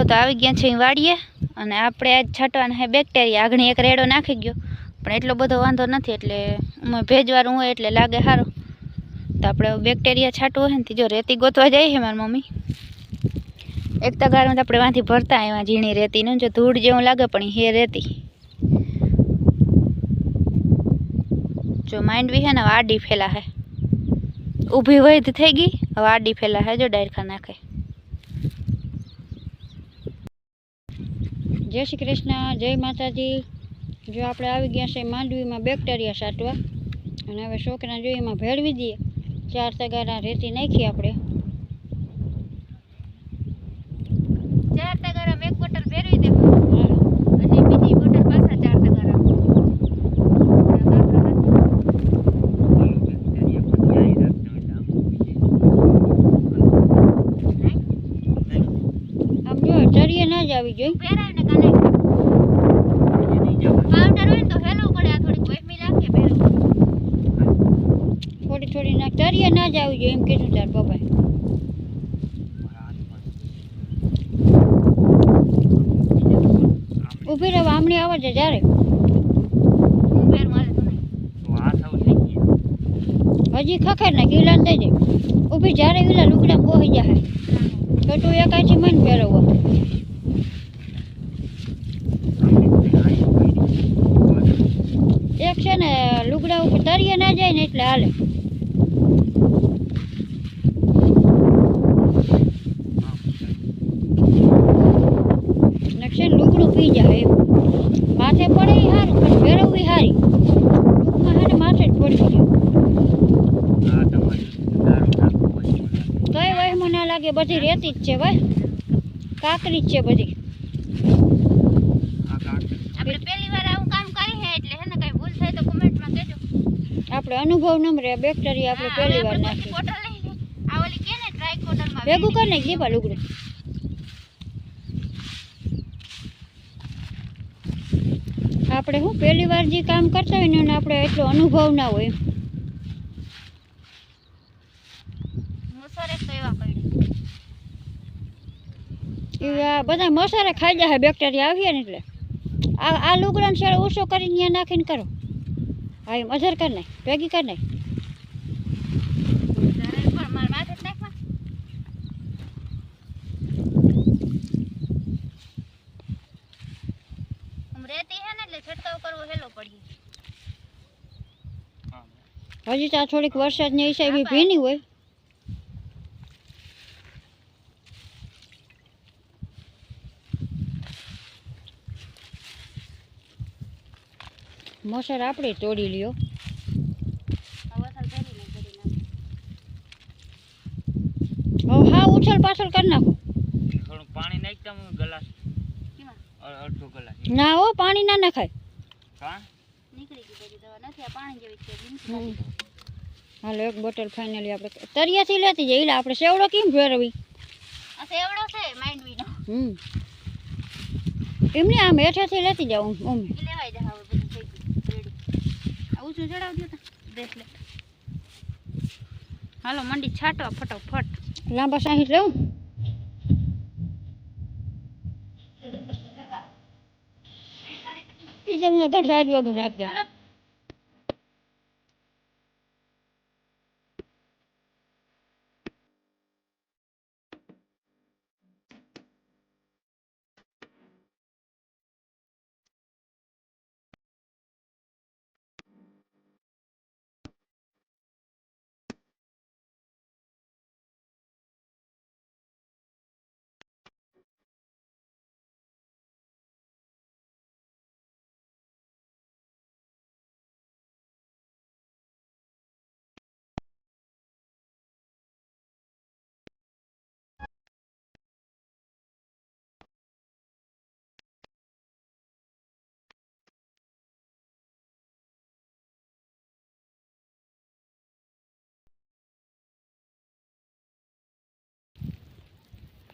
તો આવી ગયા છે વાડીએ અને આપણે આજ છાંટવાના છે બેક્ટેરિયા. આગળ એક રેડો નાખી ગયો પણ એટલો બધો વાંધો નથી, એટલે ભેજવાળું હોય એટલે લાગે સારું. તો આપણે બેક્ટેરિયા છાંટવું હોય ને, જો રેતી ગોતવા જાય છે મારી મમ્મી. એક તગારમાં તો આપણે વાંથી ભરતા આવ્યા ઝીણી રેતીનું, જો ધૂળ જેવું લાગે પણ હે રેતી. જો માંડવી છે ને આડી ફેલા છે, ઊભી વૈધ થઈ ગઈ, હવે આડી ફેલા છે. જો ડાયરખા નાખે. જય શ્રી કૃષ્ણ, જય માતાજી. જો આપણે આવી ગયા છે માંડવીમાં બેક્ટેરિયા છાંટવા, અને હવે છોકરા જો એમાં ભેળવી દઈએ. 4 તગારા રેતી નાખી આપણે. 4 તગારા એક બોટલ ભેળવી દે અને બીજી બોટલ પાછા 4 તગારા. આમ જો ચરીએ ના જ આવી જોઈએ. થોડી ના તરીએ ના જ આવી જોઈએ એમ કીધું તાર પપ્પાએ. ઉભી રહે, આમણી આવે છે જ્યારે હજી ખખેર ને ગીલા થઈ જાય. ઉભી જ્યારે ગીલા લુગડા પોહી જાય તો તું એકાથી મન ફેરવવા. એક છે ને લુગડા ઉપર તરીએ ના જાય ને એટલે હાલે. લુગડું પી જાય માથે પડે એ સારું, પણ ફેરવવી સારી. ટૂંકમાં હારે માથે જ પડી જાય. કઈ વહેમાં ના લાગે, બધી રેતી જ છે ભાઈ, કાકરી જ છે બધી. આપણે પહેલી વાર આવું કામ કરી છે એટલે હે ને કઈ ભૂલ થાય તો કમેન્ટમાં કહેજો. આપણે અનુભવ ન રહે, બેક્ટેરિયા આપણે પહેલી વાર નાખી. આ ઓલી કે ને ટ્રાયકોડરમાં ભેગું કરી નાખ દીપા લુગડું. આપણે શું પહેલી વાર જે કામ કરતા હોય ને આપણે એટલો અનુભવ ના હોય. એવા બધા મસાલા ખાઈ જાય બેક્ટેરિયા આવીએ ને એટલે. આ લુગડાને શેળ ઓછો કરીને ત્યાં નાખીને કરો. હા એમ અધર કરી નાખ, ભેગી કરી નાખ. હજી તો આ થોડીક વરસાદની હિસાબે ભીની હોય. મસર આપણે તોડી લ્યો. હવે હા ઉછળ પાછળ કરી નાખો. થોડું પાણી નાખતા હું ગ્લાસ અડધો ગ્લાસ. ના હો પાણી ના નખાય. હા નીકળી ગઈ બધી દવા નથી, આ પાણી જેવી છે. હાલો એક બોટલ ફાઇનલી આપણે તરિયાથી લેતી જઈએ. એટલે આપણે સેવડો કેમ ફેરવી? આ સેવડો છે માંડવીનો. એમને આમ હેઠેથી લેતી જાઉં મમ્મી. લેવાઈ જા હવે બધું થઈ ગયું રેડી. આવું શું ચડાવ દો તા બ્રેસલેટ. હાલો મંડી છાટવા ફટાફટ. લાંબા સાહીઠ લેવું. ઈ જમને ગઢા જ વગર રાખ્યા.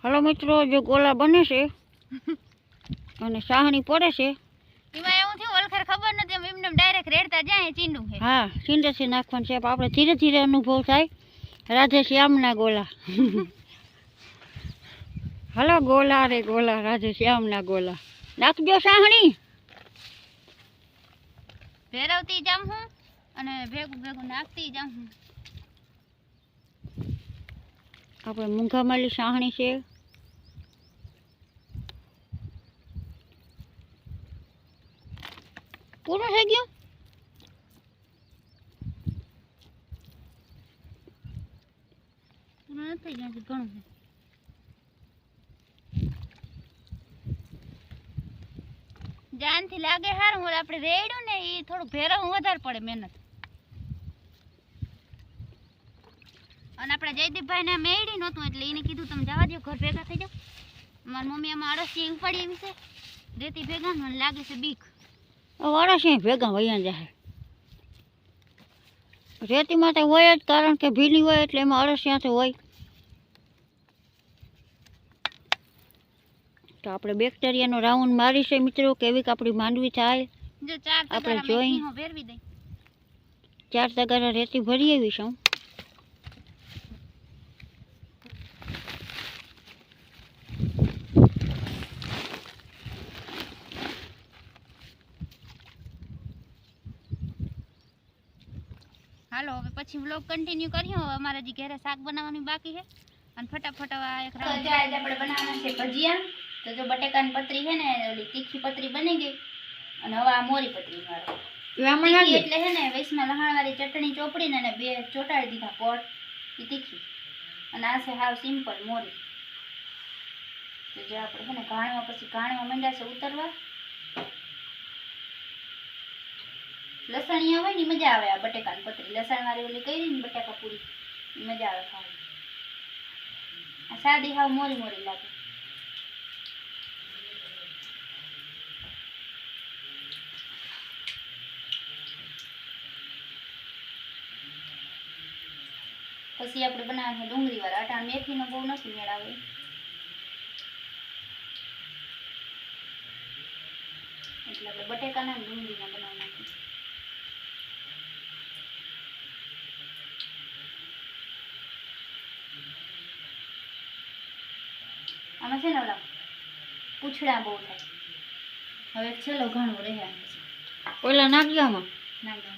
હલો મિત્રો, જો ગોલા બને છે અને સાહણી પડે છે. એમાં એવું થયું ઓલખર ખબર નથી, એમને ડાયરેક્ટ રેડતા જાય ચીંડું છે. હા ચીંડેથી નાખવાનું છે. આપણે ધીરે ધીરે અનુભવ થાય. રાધે શ્યામના ગોલા. હલો ગોલા રે ગોલા, રાધે શ્યામના ગોલા. નાખજો સાહણી. ભેરવતી જાઉં હું અને ભેગું ભેગું નાખતી જાઉં હું. આપણે મૂંઘામાલી સાહણી છે. પૂરું થઈ ગયું. પૂરું નથી થઈ ગયું, ઘણું છે. જાનથી લાગે હારું, ઓલું આપણે રેડ્યું ને એ થોડું ભેરવવું વધારે પડે મહેનત. અને આપણે જયદીપભાઈ ને મેળી નહોતું એટલે એને કીધું તમે જવા દો, ઘર ભેગા થઈ જાઓ. મારી મમ્મી આમાં અળસિયા ઉપાડી એવી છે રેતી ભેગા, મને લાગે છે બીક. અળસિયા ભેગા વયા જાય. રેતીમાં તો હોય જ, કારણ કે ભીની હોય એટલે એમાં અળસિયા તો હોય. તો આપણે બેક્ટેરિયાનો રાઉન્ડ મારી છે મિત્રો, કેવીક આપણી માંડવી થાય. જો 4 આપણે તગારા જોઈ મેં ભેરવી દઈ. 4 તગારા રેતી ભરી આવી છું. હાલો હવે પછી વ્લોગ કન્ટિન્યુ કર્યો. હવે અમારે હજી ઘરે શાક બનાવવાનું બાકી છે અને ફટાફટ હવે આ એક રાઉન્ડ આપણે બનાવવાના છે ભજીયા. તો જો બટેકાની પતરી છે ને, ઓલી તીખી પતરી બની ગઈ અને હવે આ મોરી પતરી વાળો તીખી એટલે છે ને વૈષ્ણવ લહાણવાળી ચટણી ચોપડીને અને 2 ચોટાડી દીધા પોટ એ તીખી. અને આ છે હાવ સિમ્પલ મોરી. તો જે આપણે છે ને ઘાણવા પછી ઘાણવા માંડ્યા છે ઉતરવા. લસણિયા હોય ને મજા આવે આ બટેકાની પતરી. લસણ વાળી ઓલી કરી ને બટાકા પૂરી મજા આવે ખાવાની. આ સાદી હાવ મોરી મોરી લાગે. પછી આપણે બનાવવા છે ડુંગળી વાળા. આટા મેથીનો બહુ નથી મેળ આવે એટલે આપણે બટેકાના ડુંગળીના બનાવવાના છે. આમાં છે ને ઓલા પૂછડા બહુ થાય. હવે ચલો ઘણું રહે ઓલા નાખ્યામાં નાખ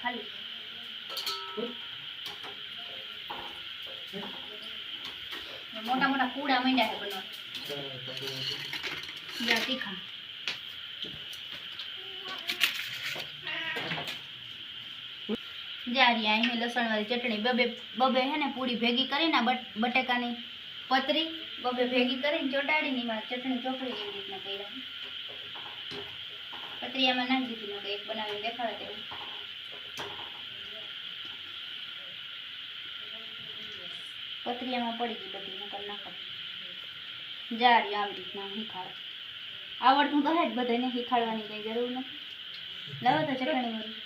ખાલી મોટા મોટા કુડા માંડ્યા છે બનવા. તીખા જારી અહીં લસણ વાળી ચટણી બબે હે ને પૂરી ભેગી કરીને બટેકાની પતરી બબે ભેગી કરીને ચોટાડીને એમાં ચટણી ચોપડી એવી રીતના કર્યા. પતરીયામાં નાખી દીધી, એક બનાવીને દેખાડે તેવું. પતરીયામાં પડી ગઈ બધી નકર નાખો. જારી આવી રીતના શીખાડે. આવડતું તો હે જ બધાને, શીખાડવાની કઈ જરૂર નથી. લાવો તો ચટણી વાળી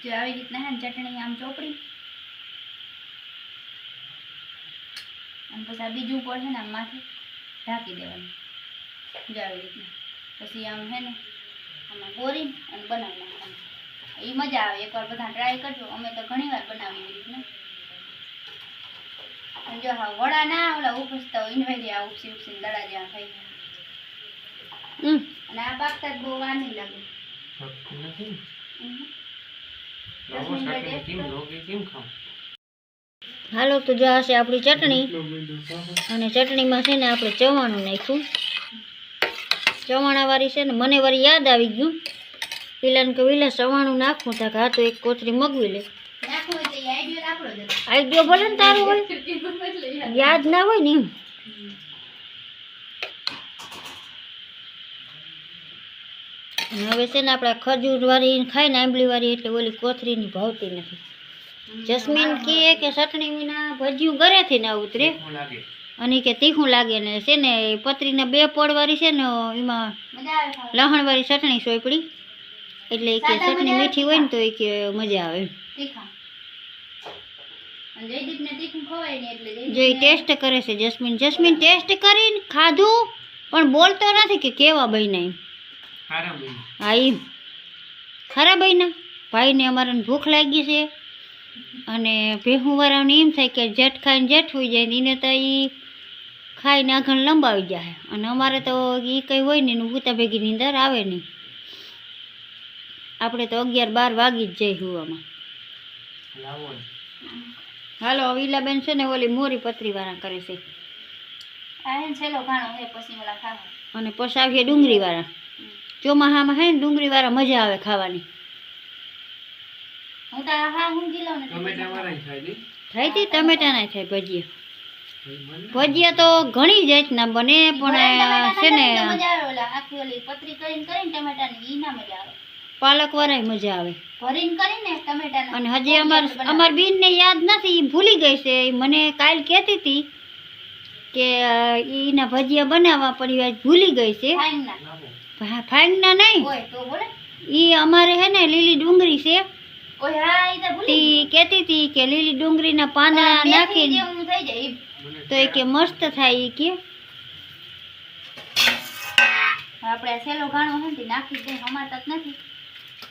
જે આવી રીતના હે ને ચટણી આમ ચોપડી અને પછી આ બીજું ઉપર છે ને આમ માથે ઢાંકી દેવાનું. જે આવી રીતના પછી આમ હે ને આમાં બોરી અને બનાવી નાખવાનું. એ મજા આવે. એકવાર બધા ટ્રાય કરજો. અમે તો ઘણી વાર બનાવી એવી રીતના. અને જો હા વડા ના ઓલા ઉપસતા હોય ઇનવેરી આ ઉપસી ઉપસીને દડા જેવા થઈ ગયા. અને આ પાકતા જ બહુ વાર નહીં લાગે. હાલો તો જો આ છે આપણી ચટણી. અને ચટણીમાં છે ને આપણે ચવાણું નાખ્યું. ચવાણાવાળી છે ને મને વારી યાદ આવી ગયું. પેલાને કે વિલા ચવાણું નાખવું તા કે હા તો એક કોથરી મગવી લે. આઈડિયો ભલે ને તારું હોય, યાદ ના હોય ને એમ. હવે છે ને આપણે ખજૂર વાળી ખાય ને આંબલી વાળી એટલે ઓલી કોથરીની ભાવતી નથી. જસ્મીન કહે કે ચટણી વિના ભજીયું ઘરેથી ના ઉતરે અને કે તીખું લાગે ને છે ને પતરીના 2 પડ વાળી છે ને એમાં લહણ વાળી ચટણી સોંપડી એટલે કે ચટણી મીઠી હોય ને તો એ કે મજા આવે. જો એ ટેસ્ટ કરે છે જસ્મીન ટેસ્ટ કરીને ખાધું પણ બોલતો નથી કે કેવા બન્યા એમ. હા એમ ખરા બન્યા. ભાઈને અમારાને ભૂખ લાગી છે અને ભેહુંવાળાને એમ થાય કે જેઠ ખાઈને જેઠ હોઈ જાય ને એને તો એ ખાઈને આગળ લંબાવી જાય. અને અમારે તો એ કંઈ હોય ને એનું ભૂતા ભેગી નીંદર આવે નહીં. આપણે તો 11-12 વાગી જ જાય હુવામાં. હાલો વિલાબેન છે ને ઓલી મોરી પતરીવાળા કરે છે અને પછી આવીએ ડુંગળીવાળા. ચોમાસામાં હે ને ડુંગળીવાળા મજા આવે ખાવાની. થાય હતી ટમેટાના થાય ભજીયા. ભજીયા તો ઘણી જાતના બને પણ છે ને પાલકવાળા મજા આવે. અને હજી અમાર બેનને યાદ નથી, ઈ ભૂલી ગઈ છે. ઈ મને કાલ કહેતી હતી કે એના ભજીયા બનાવવા પણ આજ ભૂલી ગઈ છે. ફાઈનના નહીં, ઈ અમારે હે ને લીલી ડુંગળી છે. તી કહેતી હતી કે લીલી ડુંગળીના પાંદડા નાખીને તો એ કે મસ્ત થાય. ઈ કે આપણે સેલો ઘાણો હે ને નાખી દે, હમાતા જ નથી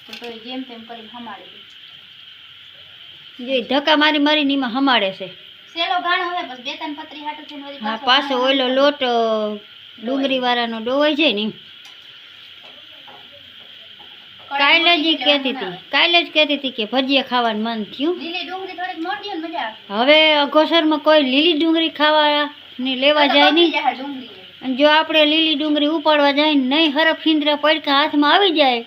તો જેમ તેમ કરીને હમાડી દે. જે ધક્કા મારી મારીને એમાં હમાડે છે. સેલો ઘાણો હે બસ બે ત્રણ પતરી હાટું થઈને વળી હા પાછો ઓલો લોટ ડુંગળી વાળાનો ડોવાઈ જાય ને. કાલે જ કહેતી હતી કે ભજીયા ખાવાનું મન થયું. લીલી ડુંગળી થોડીક મોટી ને મજા આવે. હવે અઘોસરમાં કોઈ લીલી ડુંગળી ખાવા ને લેવા જાય નહીં. અને જો આપણે લીલી ડુંગળી ઉપાડવા જાય ને નહીં હરફ ફીંદરા પડકા હાથમાં આવી જાય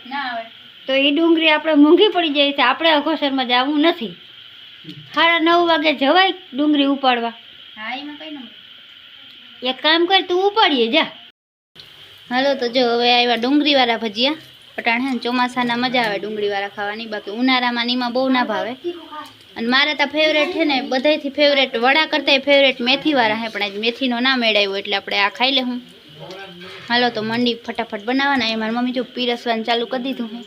તો એ ડુંગળી આપણે મોંઘી પડી જાય છે. આપણે અઘોસરમાં જવું નથી. 9:30 વાગે જવાય ડુંગળી ઉપાડવા. એક કામ કર તું ઉપાડીએ જા. હાલો તો જો હવે આવ્યા ડુંગળીવાળા ભજીયા. પટાણ હે ને ચોમાસાના મજા આવે ડુંગળીવાળા ખાવાની, બાકી ઉનાળામાં નીમાં બહુ ના ભાવે. અને મારે તો ફેવરેટ છે ને બધાયથી ફેવરેટ વડા કરતાંય ફેવરેટ મેથીવાળા હે, પણ આજ મેથીનો ના મેળાવ્યો એટલે આપણે આ ખાઈ લેવું. હાલો તો મંડી ફટાફટ બનાવવાના. એ મારી મમ્મી જો પીરસવાનું ચાલુ કરી દીધું હે.